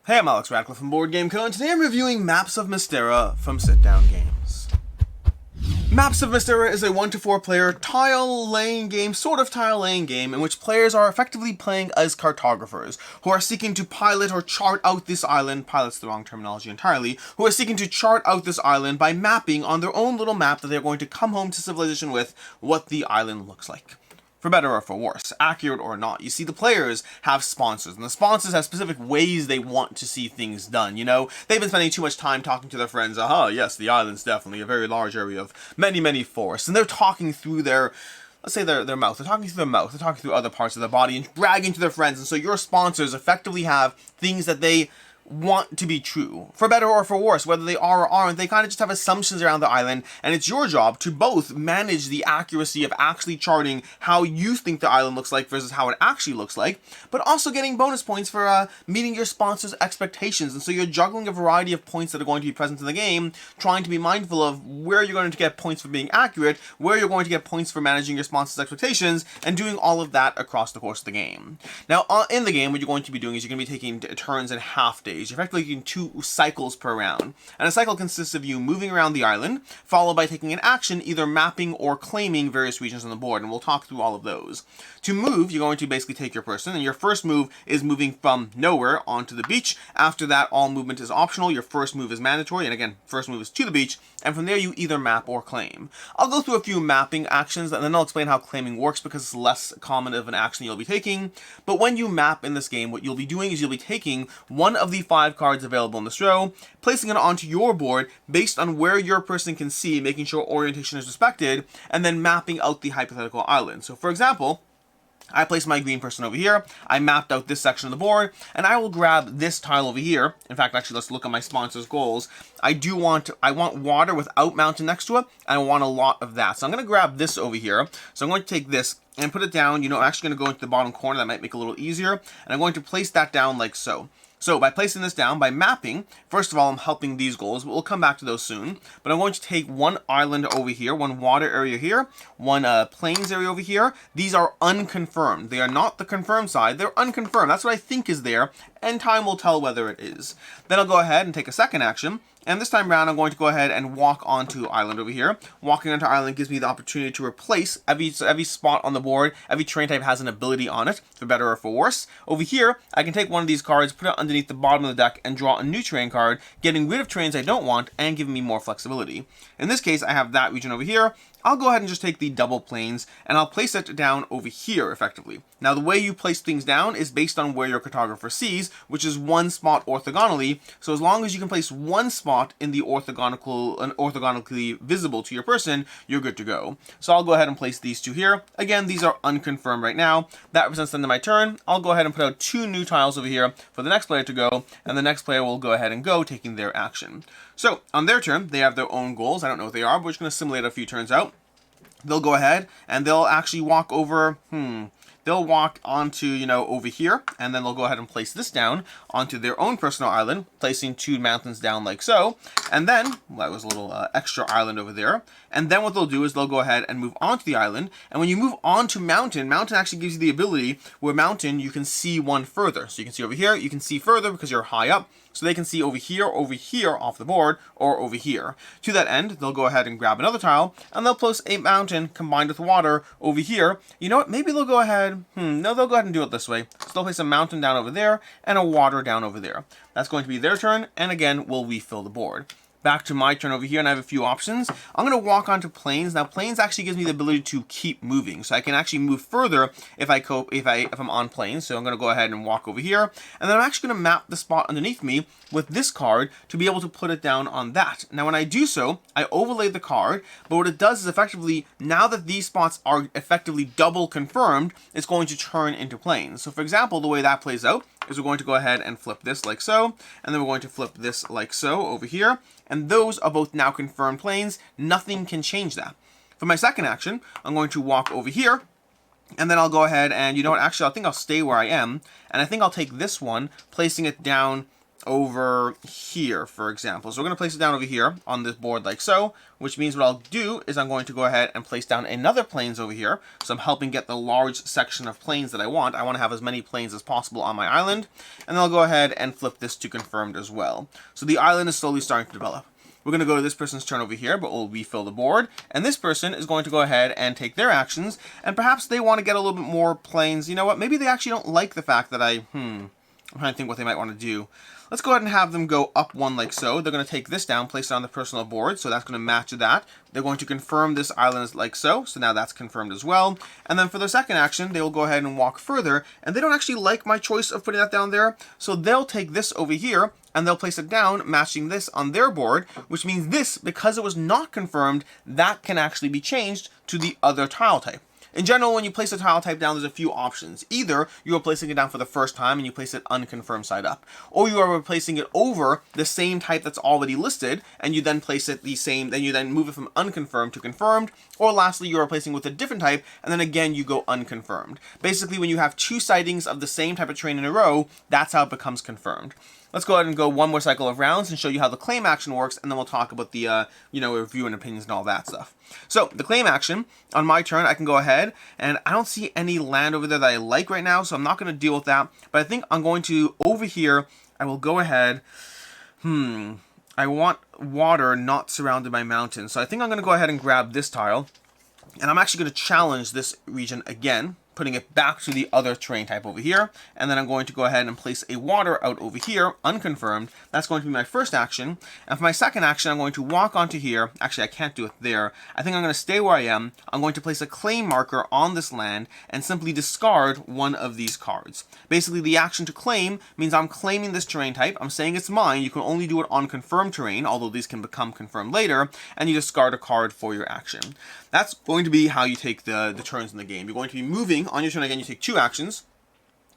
Hey, I'm Alex Radcliffe from Board Game Co, and today I'm reviewing Maps of Mystera from Sit Down Games. Maps of Mystera is a 1 to 4 player tile-laying game, sort of tile-laying game, in which players are effectively playing as cartographers, who are seeking to pilot or chart out this island, pilot's the wrong terminology entirely, who are seeking to chart out this island by mapping on their own little map that they're going to come home to civilization with what the island looks like. For better or for worse, accurate or not. You see, the players have sponsors, and the sponsors have specific ways they want to see things done, you know? They've been spending too much time talking to their friends, yes, the island's definitely a very large area of many forests, and they're talking through their, let's say their mouth, they're talking through their mouth, they're talking through other parts of their body, and bragging to their friends, and so your sponsors effectively have things that they want to be true, for better or for worse, whether they are or aren't. They kind of just have assumptions around the island, and it's your job to both manage the accuracy of actually charting how you think the island looks like versus how it actually looks like, but also getting bonus points for meeting your sponsor's expectations. And so you're juggling a variety of points that are going to be present in the game, trying to be mindful of where you're going to get points for being accurate, where you're going to get points for managing your sponsor's expectations, and doing all of that across the course of the game. Now, in the game, what you're going to be doing is you're going to be taking turns in half days. You're effectively taking 2 cycles per round. And a cycle consists of you moving around the island, followed by taking an action, either mapping or claiming various regions on the board, and we'll talk through all of those. To move, you're going to basically take your person, and your first move is moving from nowhere onto the beach. After that, all movement is optional. Your first move is mandatory, and again, first move is to the beach, and from there you either map or claim. I'll go through a few mapping actions, and then I'll explain how claiming works because it's less common of an action you'll be taking. But when you map in this game, what you'll be doing is you'll be taking one of the 5 cards available in this row, placing it onto your board based on where your person can see, making sure orientation is respected, and then mapping out the hypothetical island. So for example, I place my green person over here, I mapped out this section of the board, and I will grab this tile over here. In fact, actually, let's look at my sponsor's goals. I want water without mountain next to it, and I want a lot of that. So I'm going to grab this over here. So I'm going to take this and put it down. I'm actually going to go into the bottom corner. That might make it a little easier. And I'm going to place that down like so. So by placing this down, by mapping, first of all, I'm helping these goals, but we'll come back to those soon. But I'm going to take one island over here, one water area here, one plains area over here. These are unconfirmed. They are not the confirmed side. They're unconfirmed. That's what I think is there, and time will tell whether it is. Then I'll go ahead and take a second action. And this time around, I'm going to go ahead and walk onto island over here. Walking onto island gives me the opportunity to replace every spot on the board. Every terrain type has an ability on it, for better or for worse. Over here, I can take one of these cards, put it underneath the bottom of the deck, and draw a new terrain card, getting rid of terrains I don't want, and giving me more flexibility. In this case, I have that region over here. I'll go ahead and just take the double plains, and I'll place it down over here, effectively. Now, the way you place things down is based on where your cartographer sees, which is one spot orthogonally. So as long as you can place one spot in the orthogonically visible to your person, you're good to go. So I'll go ahead and place these 2 here. Again, these are unconfirmed right now. That represents the end of my turn. I'll go ahead and put out 2 new tiles over here for the next player to go, and the next player will go ahead and go, taking their action. So, on their turn, they have their own goals. I don't know what they are, but we're just going to simulate a few turns out. They'll go ahead, and they'll actually walk over, they'll walk onto, over here, and then they'll go ahead and place this down onto their own personal island, placing 2 mountains down like so, and then, that was a little extra island over there, and then what they'll do is they'll go ahead and move onto the island, and when you move onto mountain, mountain actually gives you the ability where mountain, you can see one further. So you can see over here, you can see further because you're high up, so they can see over here off the board, or over here. To that end, they'll go ahead and grab another tile, and they'll place a mountain combined with water over here. You know what, maybe they'll go ahead, no, they'll go ahead and do it this way. So they'll place a mountain down over there, and a water down over there. That's going to be their turn, and again, we'll refill the board. Back to my turn over here, and I have a few options. I'm going to walk onto plains. Now, plains actually gives me the ability to keep moving, so I can actually move further if I'm on plains. So I'm going to go ahead and walk over here, and then I'm actually going to map the spot underneath me with this card to be able to put it down on that. Now, when I do so, I overlay the card, but what it does is effectively, now that these spots are effectively double confirmed, it's going to turn into plains. So, for example, the way that plays out is we're going to go ahead and flip this like so, and then we're going to flip this like so over here, and those are both now confirmed plains. Nothing can change that. For my second action, I'm going to walk over here, and then I'll go ahead and, you know what, actually, I think I'll stay where I am, and I think I'll take this one, placing it down over here, for example. So we're going to place it down over here on this board like so, which means what I'll do is I'm going to go ahead and place down another plains over here. So I'm helping get the large section of plains that I want. I want to have as many plains as possible on my island. And then I'll go ahead and flip this to confirmed as well. So the island is slowly starting to develop. We're going to go to this person's turn over here, but we'll refill the board. And this person is going to go ahead and take their actions. And perhaps they want to get a little bit more plains. You know what? Maybe they actually don't like the fact that I'm trying to think what they might want to do. Let's go ahead and have them go up one like so. They're going to take this down, place it on the personal board, so that's going to match that. They're going to confirm this island like so, so now that's confirmed as well. And then for their second action, they will go ahead and walk further, and they don't actually like my choice of putting that down there, so they'll take this over here, and they'll place it down, matching this on their board, which means this, because it was not confirmed, that can actually be changed to the other tile type. In general, when you place a tile type down, there's a few options. Either you are placing it down for the first time and you place it unconfirmed side up, or you are replacing it over the same type that's already listed and you then place it the same, then you then move it from unconfirmed to confirmed, or lastly, you're replacing with a different type and then again you go unconfirmed. Basically, when you have two sightings of the same type of terrain in a row, that's how it becomes confirmed. Let's go ahead and go one more cycle of rounds and show you how the claim action works, and then we'll talk about the, review and opinions and all that stuff. So, the claim action, on my turn, I can go ahead, and I don't see any land over there that I like right now, so I'm not going to deal with that, but I think I'm going to, over here, I will go ahead, I want water not surrounded by mountains, so I think I'm going to go ahead and grab this tile, and I'm actually going to challenge this region again, putting it back to the other terrain type over here, and then I'm going to go ahead and place a water out over here, unconfirmed. That's going to be my first action, and for my second action, I'm going to walk onto here. Actually, I can't do it there. I think I'm going to stay where I am. I'm going to place a claim marker on this land and simply discard one of these cards. Basically, the action to claim means I'm claiming this terrain type. I'm saying it's mine. You can only do it on confirmed terrain, although these can become confirmed later, and you discard a card for your action. That's going to be how you take the turns in the game. You're going to be moving. On your turn again, you take two actions.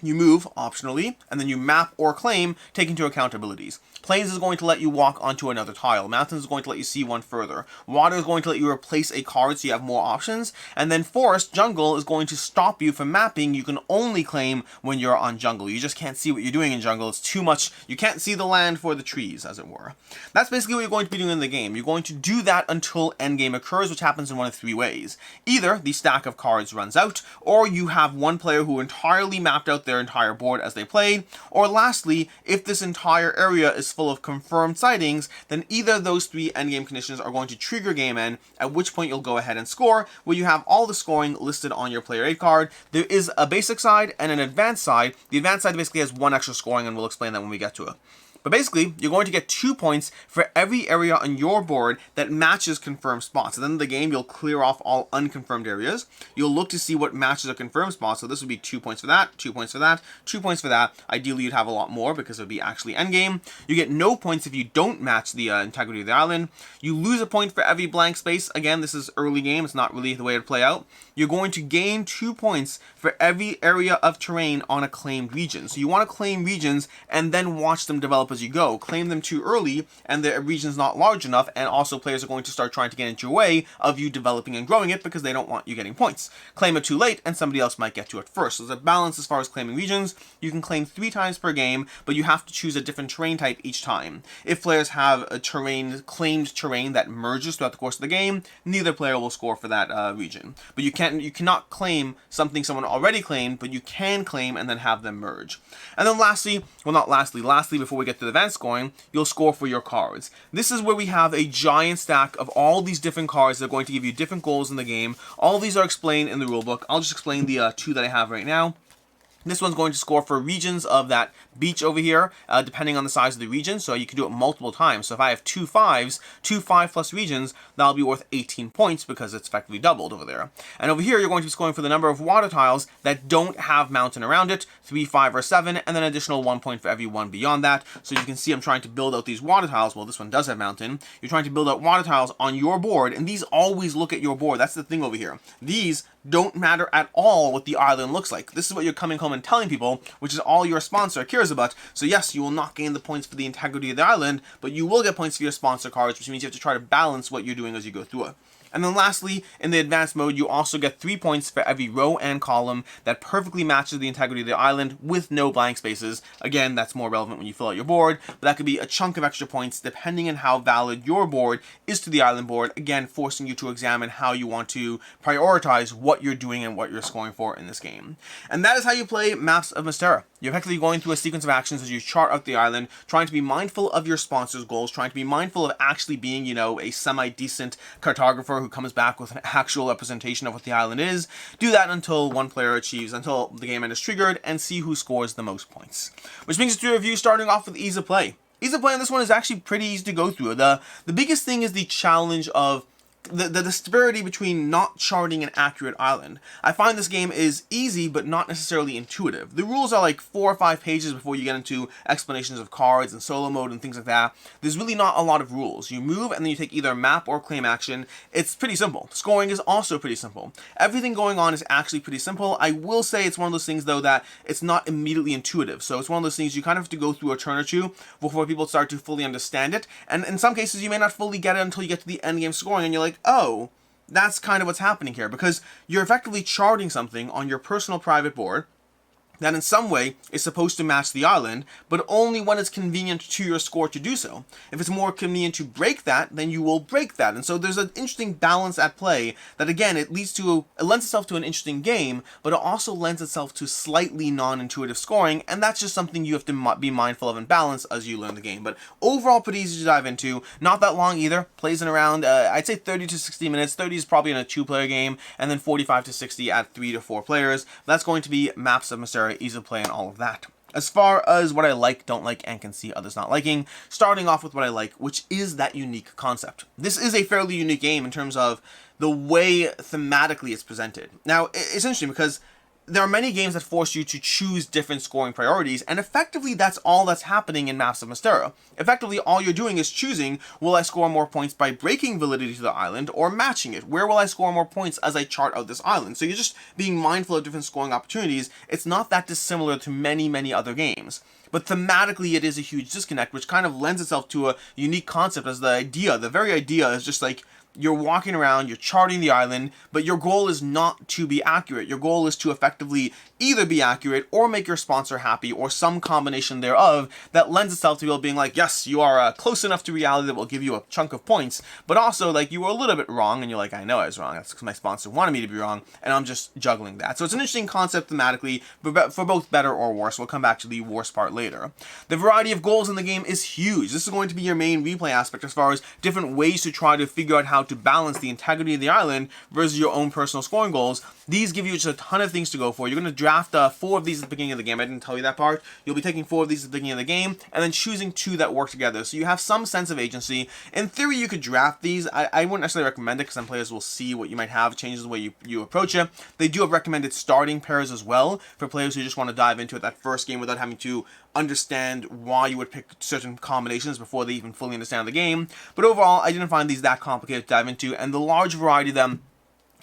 You move, optionally, and then you map or claim, take into account abilities. Plains is going to let you walk onto another tile. Mountains is going to let you see one further. Water is going to let you replace a card so you have more options. And then Forest, Jungle, is going to stop you from mapping. You can only claim when you're on Jungle. You just can't see what you're doing in Jungle. It's too much. You can't see the land for the trees, as it were. That's basically what you're going to be doing in the game. You're going to do that until endgame occurs, which happens in one of three ways. Either the stack of cards runs out, or you have one player who entirely mapped out their entire board as they played, or lastly, if this entire area is full of confirmed sightings, then either of those three endgame conditions are going to trigger game end, at which point you'll go ahead and score, where you have all the scoring listed on your player aid card. There is a basic side and an advanced side. The advanced side basically has one extra scoring, and we'll explain that when we get to it. But basically, you're going to get 2 points for every area on your board that matches confirmed spots. At the end of the game, you'll clear off all unconfirmed areas. You'll look to see what matches a confirmed spot. So this would be 2 points for that, 2 points for that, 2 points for that. Ideally, you'd have a lot more because it would be actually endgame. You get no points if you don't match the integrity of the island. You lose a point for every blank space. Again, this is early game. It's not really the way to play out. You're going to gain 2 points for every area of terrain on a claimed region. So you want to claim regions and then watch them develop as you go. Claim them too early and the region's not large enough, and also players are going to start trying to get into your way of you developing and growing it because they don't want you getting points. Claim it too late and somebody else might get to it first. So there's a balance as far as claiming regions. You can claim 3 times per game, but you have to choose a different terrain type each time. If players have a claimed terrain that merges throughout the course of the game, neither player will score for that region. But you cannot claim something someone already claimed, but you can claim and then have them merge. And then lastly before we get to the advanced scoring, you'll score for your cards. This is where we have a giant stack of all these different cards that are going to give you different goals in the game. All of these are explained in the rulebook. I'll just explain the 2 that I have right now. This one's going to score for regions of that beach over here, depending on the size of the region, so you can do it multiple times. So if I have 2 5s, 2 5+ regions, that'll be worth 18 points because it's effectively doubled over there. And over here, you're going to be scoring for the number of water tiles that don't have mountain around it, 3, 5, or 7, and then an additional 1 point for every one beyond that. So you can see I'm trying to build out these water tiles. Well, this one does have mountain. You're trying to build out water tiles on your board, and these always look at your board. That's the thing over here. These don't matter at all what the island looks like. This is what you're coming home and telling people, which is all your sponsor cares about. So yes, you will not gain the points for the integrity of the island, but you will get points for your sponsor cards, which means you have to try to balance what you're doing as you go through it. And then lastly, in the advanced mode, you also get 3 points for every row and column that perfectly matches the integrity of the island with no blank spaces. Again, that's more relevant when you fill out your board, but that could be a chunk of extra points depending on how valid your board is to the island board, again, forcing you to examine how you want to prioritize what you're doing and what you're scoring for in this game. And that is how you play Maps of Mystera. You're effectively going through a sequence of actions as you chart out the island, trying to be mindful of your sponsor's goals, trying to be mindful of actually being, a semi-decent cartographer who comes back with an actual representation of what the island is. Do that until until the game end is triggered, and see who scores the most points. Which brings us to a review, starting off with ease of play. Ease of play on this one is actually pretty easy to go through. The biggest thing is the challenge of the disparity between not charting an accurate island. I find this game is easy, but not necessarily intuitive. The rules are like 4 or 5 pages before you get into explanations of cards and solo mode and things like that. There's really not a lot of rules. You move and then you take either a map or claim action. It's pretty simple. Scoring is also pretty simple. Everything going on is actually pretty simple. I will say it's one of those things though that it's not immediately intuitive. So it's one of those things you kind of have to go through a turn or two before people start to fully understand it. And in some cases you may not fully get it until you get to the end game scoring and you're like, oh, that's kind of what's happening here, because you're effectively charting something on your personal private board that in some way is supposed to match the island, but only when it's convenient to your score to do so. If it's more convenient to break that, then you will break that. And so there's an interesting balance at play that, again, it lends itself to an interesting game, but it also lends itself to slightly non-intuitive scoring, and that's just something you have to be mindful of and balance as you learn the game. But overall, pretty easy to dive into. Not that long either. Plays in around, I'd say 30 to 60 minutes. 30 is probably in a 2-player game, and then 45 to 60 at 3 to 4 players. That's going to be Maps of Mystera, easy to play, and all of that. As far as what I like, don't like, and can see others not liking, starting off with what I like, which is that unique concept. This is a fairly unique game in terms of the way thematically it's presented. Now, it's interesting because there are many games that force you to choose different scoring priorities, and effectively that's all that's happening in Maps of Mystera. Effectively, all you're doing is choosing, will I score more points by breaking validity to the island, or matching it? Where will I score more points as I chart out this island? So you're just being mindful of different scoring opportunities. It's not that dissimilar to many, many other games. But thematically, it is a huge disconnect, which kind of lends itself to a unique concept as the very idea is just like, you're walking around, you're charting the island, but your goal is not to be accurate. Your goal is to effectively either be accurate or make your sponsor happy, or some combination thereof that lends itself to people being like, yes, you are close enough to reality that will give you a chunk of points, but also like you were a little bit wrong, and you're like, I know I was wrong. That's because my sponsor wanted me to be wrong, and I'm just juggling that. So it's an interesting concept thematically, but for both better or worse. We'll come back to the worst part later. The variety of goals in the game is huge. This is going to be your main replay aspect as far as different ways to try to figure out how to balance the integrity of the island versus your own personal scoring goals. These give you just a ton of things to go for. You're going to draft 4 of these at the beginning of the game. I didn't tell you that part. You'll be taking 4 of these at the beginning of the game and then choosing 2 that work together. So you have some sense of agency. In theory, you could draft these. I wouldn't necessarily recommend it because some players will see what you might have, changes the way you approach it. They do have recommended starting pairs as well for players who just want to dive into it that first game without having to understand why you would pick certain combinations before they even fully understand the game. But overall, I didn't find these that complicated to dive into, and the large variety of them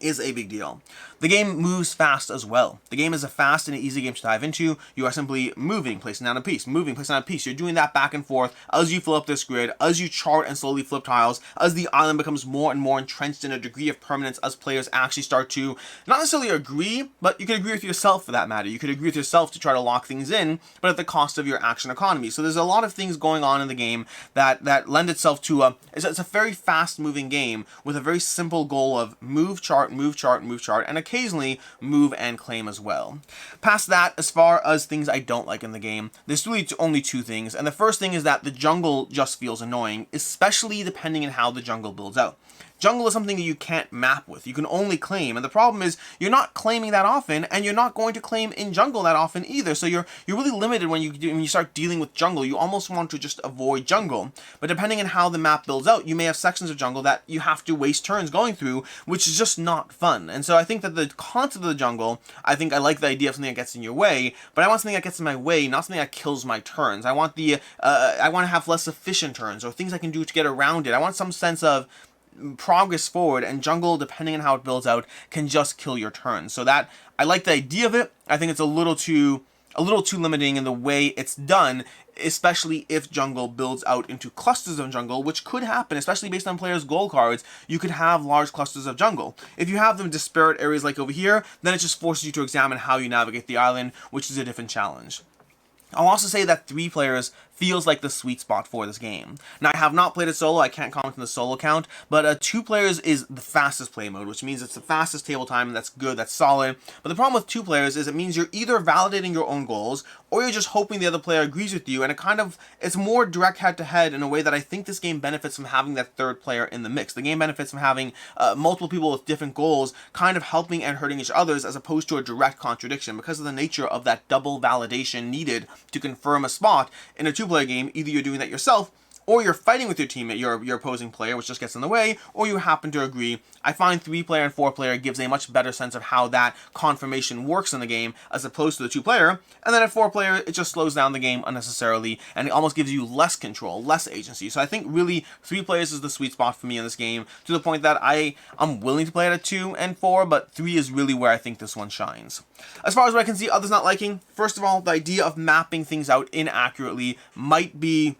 is a big deal. The game moves fast as well. The game is a fast and easy game to dive into. You are simply moving, placing down a piece, moving, placing down a piece. You're doing that back and forth as you fill up this grid, as you chart and slowly flip tiles, as the island becomes more and more entrenched in a degree of permanence, as players actually start to not necessarily agree, but you can agree with yourself for that matter. You could agree with yourself to try to lock things in, but at the cost of your action economy. So there's a lot of things going on in the game that lend itself to it's a very fast moving game with a very simple goal of move, chart, move, chart, move, chart, and occasionally move and claim as well. Past that, as far as things I don't like in the game, there's really only 2 things, and the first thing is that the jungle just feels annoying, especially depending on how the jungle builds out. Jungle is something that you can't map with. You can only claim, and the problem is you're not claiming that often, and you're not going to claim in jungle that often either. So you're really limited when you start dealing with jungle. You almost want to just avoid jungle. But depending on how the map builds out, you may have sections of jungle that you have to waste turns going through, which is just not fun. And so I think that the concept of the jungle, I like the idea of something that gets in your way, but I want something that gets in my way, not something that kills my turns. I want to have less efficient turns or things I can do to get around it. I want some sense of progress forward, and jungle, depending on how it builds out, can just kill your turn. So that I like the idea of it. I think it's a little too a little too limiting in the way it's done, especially if jungle builds out into clusters of jungle, which could happen, especially based on players' goal cards. You could have large clusters of jungle. If you have them in disparate areas like over here, then it just forces you to examine how you navigate the island, which is a different challenge. I'll also say that 3 players feels like the sweet spot for this game. Now, I have not played it solo, I can't comment on the solo count, but 2 players is the fastest play mode, which means it's the fastest table time, and that's good, that's solid. But the problem with 2 players is it means you're either validating your own goals, or you're just hoping the other player agrees with you, and it's more direct head-to-head in a way that I think this game benefits from having that 3rd player in the mix. The game benefits from having multiple people with different goals kind of helping and hurting each other's, as opposed to a direct contradiction, because of the nature of that double validation needed to confirm a spot. In a 2-player game, either you're doing that yourself, or you're fighting with your teammate, your opposing player, which just gets in the way, or you happen to agree. I find 3-player and 4-player gives a much better sense of how that confirmation works in the game, as opposed to the 2-player, and then at 4-player, it just slows down the game unnecessarily, and it almost gives you less control, less agency. So I think really 3 players is the sweet spot for me in this game, to the point that I'm willing to play it at 2 and 4, but 3 is really where I think this one shines. As far as what I can see others not liking, first of all, the idea of mapping things out inaccurately might be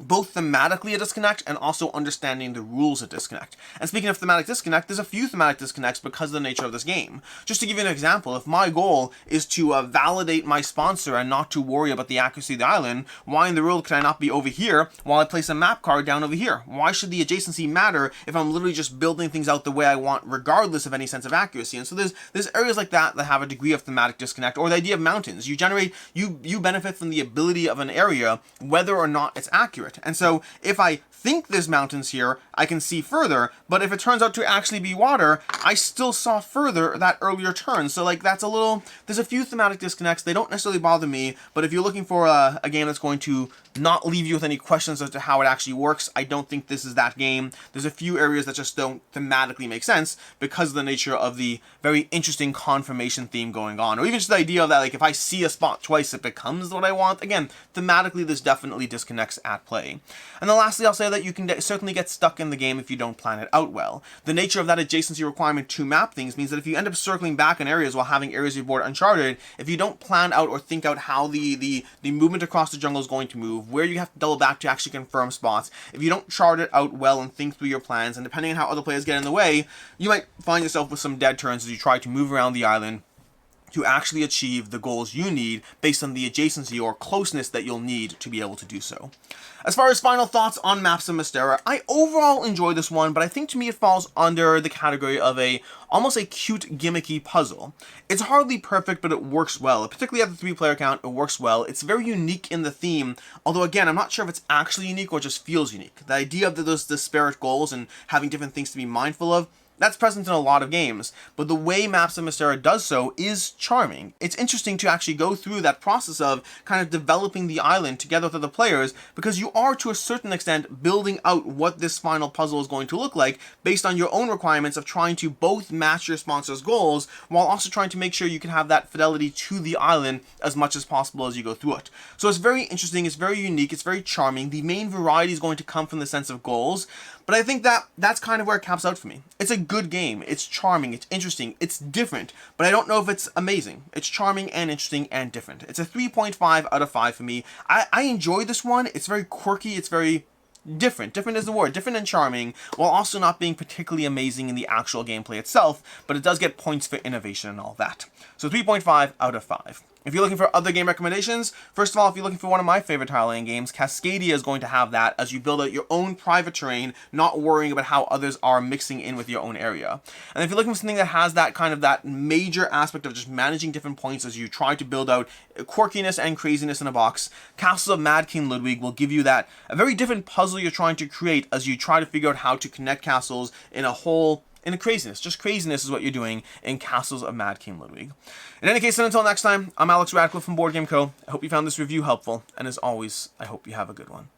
both thematically a disconnect and also understanding the rules a disconnect. And speaking of thematic disconnect, there's a few thematic disconnects because of the nature of this game. Just to give you an example, if my goal is to validate my sponsor and not to worry about the accuracy of the island, why in the world can I not be over here while I place a map card down over here? Why should the adjacency matter if I'm literally just building things out the way I want, regardless of any sense of accuracy? And so there's areas like that that have a degree of thematic disconnect, or the idea of mountains. You benefit from the ability of an area, whether or not it's accurate. And so if I think there's mountains here, I can see further, but if it turns out to actually be water, I still saw further that earlier turn. So like there's a few thematic disconnects. They don't necessarily bother me, but if you're looking for a game that's going to not leave you with any questions as to how it actually works, I don't think this is that game. There's a few areas that just don't thematically make sense because of the nature of the very interesting confirmation theme going on, or even just the idea that like if I see a spot twice, it becomes what I want. Again, thematically, this definitely disconnects at play. And then lastly, I'll say that you can certainly get stuck in the game if you don't plan it out well. The nature of that adjacency requirement to map things means that if you end up circling back in areas while having areas of your board uncharted, if you don't plan out or think out how the movement across the jungle is going to move, where you have to double back to actually confirm spots, if you don't chart it out well and think through your plans, and depending on how other players get in the way, you might find yourself with some dead turns as you try to move around the island to actually achieve the goals you need based on the adjacency or closeness that you'll need to be able to do so. As far as final thoughts on Maps of Mystera, I overall enjoy this one, but I think to me it falls under the category of almost a cute, gimmicky puzzle. It's hardly perfect, but it works well. Particularly at the 3-player count, it works well. It's very unique in the theme, although again, I'm not sure if it's actually unique or just feels unique. The idea of those disparate goals and having different things to be mindful of, that's present in a lot of games, but the way Maps of Mystera does so is charming. It's interesting to actually go through that process of kind of developing the island together with other players, because you are to a certain extent building out what this final puzzle is going to look like based on your own requirements of trying to both match your sponsor's goals while also trying to make sure you can have that fidelity to the island as much as possible as you go through it. So it's very interesting, it's very unique, it's very charming. The main variety is going to come from the sense of goals, but I think that's kind of where it caps out for me. It's a good game. It's charming. It's interesting. It's different. But I don't know if it's amazing. It's charming and interesting and different. It's a 3.5 out of 5 for me. I enjoy this one. It's very quirky. It's very different. Different is the word. Different and charming, while also not being particularly amazing in the actual gameplay itself, but it does get points for innovation and all that. So 3.5 out of 5. If you're looking for other game recommendations, first of all, if you're looking for one of my favorite tile laying games, Cascadia is going to have that as you build out your own private terrain, not worrying about how others are mixing in with your own area. And if you're looking for something that has that kind of that major aspect of just managing different points as you try to build out quirkiness and craziness in a box, Castles of Mad King Ludwig will give you that, a very different puzzle you're trying to create as you try to figure out how to connect castles in a craziness. Just craziness is what you're doing in Castles of Mad King Ludwig. In any case, until next time, I'm Alex Radcliffe from Board Game Co. I hope you found this review helpful, and as always, I hope you have a good one.